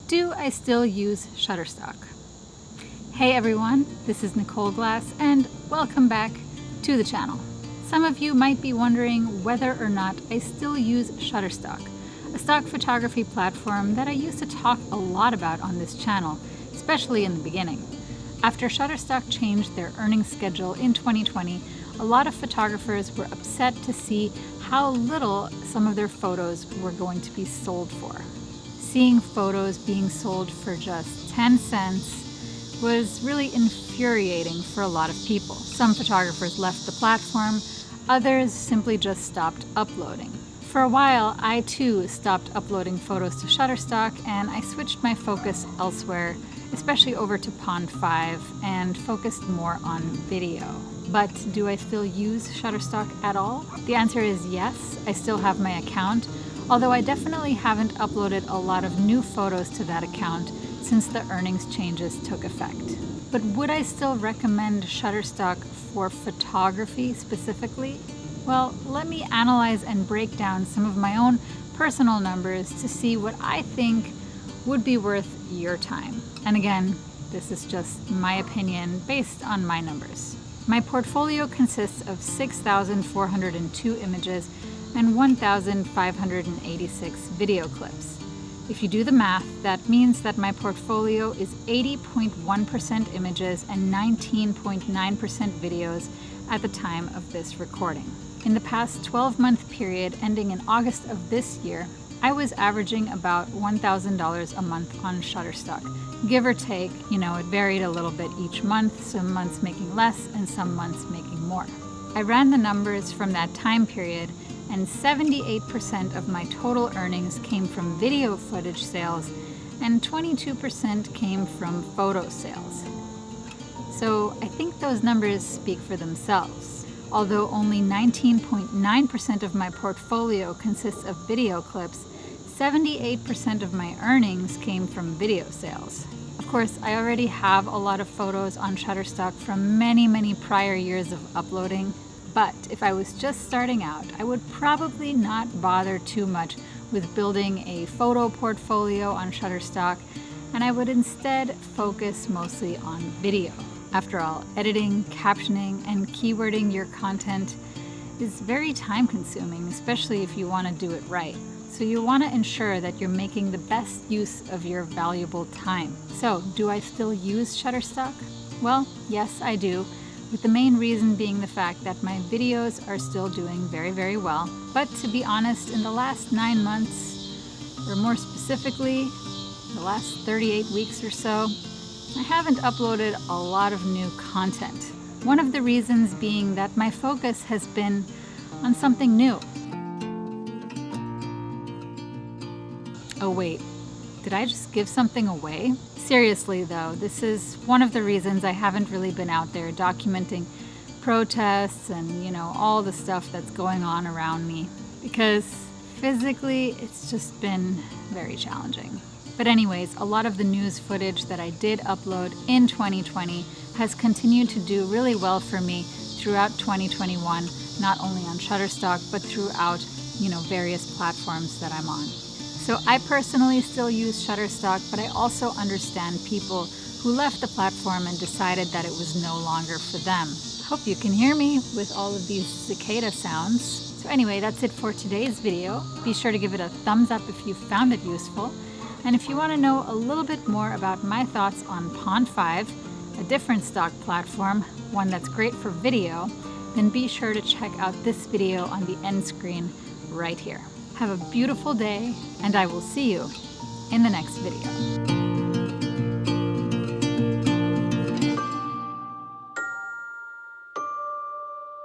Do I still use Shutterstock? Hey everyone, this is Nicole Glass and welcome back to the channel. Some of you might be wondering whether or not I still use Shutterstock, a stock photography platform that I used to talk a lot about on this channel, especially in the beginning. After Shutterstock changed their earnings schedule in 2020, a lot of photographers were upset to see how little some of their photos were going to be sold for. Seeing photos being sold for just 10 cents was really infuriating for a lot of people. Some photographers left the platform, others simply just stopped uploading. For a while, I too stopped uploading photos to Shutterstock and I switched my focus elsewhere, especially over to Pond 5, and focused more on video. But do I still use Shutterstock at all? The answer is yes, I still have my account, although I definitely haven't uploaded a lot of new photos to that account since the earnings changes took effect. But would I still recommend Shutterstock for photography specifically? Well, let me analyze and break down some of my own personal numbers to see what I think would be worth your time. And again, this is just my opinion based on my numbers. My portfolio consists of 6,402 images and 1,586 video clips. If you do the math, that means that my portfolio is 80.1% images and 19.9% videos at the time of this recording. In the past 12-month period ending in August of this year, I was averaging about $1,000 a month on Shutterstock. Give or take, it varied a little bit each month, some months making less and some months making more. I ran the numbers from that time period and 78% of my total earnings came from video footage sales and 22% came from photo sales. So I think those numbers speak for themselves. Although only 19.9% of my portfolio consists of video clips, 78% of my earnings came from video sales. Of course, I already have a lot of photos on Shutterstock from many prior years of uploading. But if I was just starting out, I would probably not bother too much with building a photo portfolio on Shutterstock, and I would instead focus mostly on video. After all, editing, captioning, and keywording your content is very time-consuming, especially if you want to do it right. So you want to ensure that you're making the best use of your valuable time. So, do I still use Shutterstock? Well, yes, I do. With the main reason being the fact that my videos are still doing very well. But to be honest, in the last 9 months, or more specifically, the last 38 weeks or so, I haven't uploaded a lot of new content. One of the reasons being that my focus has been on something new. Oh wait, did I just give something away? Seriously though, this is one of the reasons I haven't really been out there documenting protests and, all the stuff that's going on around me. Because physically, it's just been very challenging. But anyways, a lot of the news footage that I did upload in 2020 has continued to do really well for me throughout 2021, not only on Shutterstock, but throughout, various platforms that I'm on. So I personally still use Shutterstock, but I also understand people who left the platform and decided that it was no longer for them. Hope you can hear me with all of these cicada sounds. So anyway, that's it for today's video. Be sure to give it a thumbs up if you found it useful. And if you want to know a little bit more about my thoughts on Pond 5, a different stock platform, one that's great for video, then be sure to check out this video on the end screen right here. Have a beautiful day, and I will see you in the next video.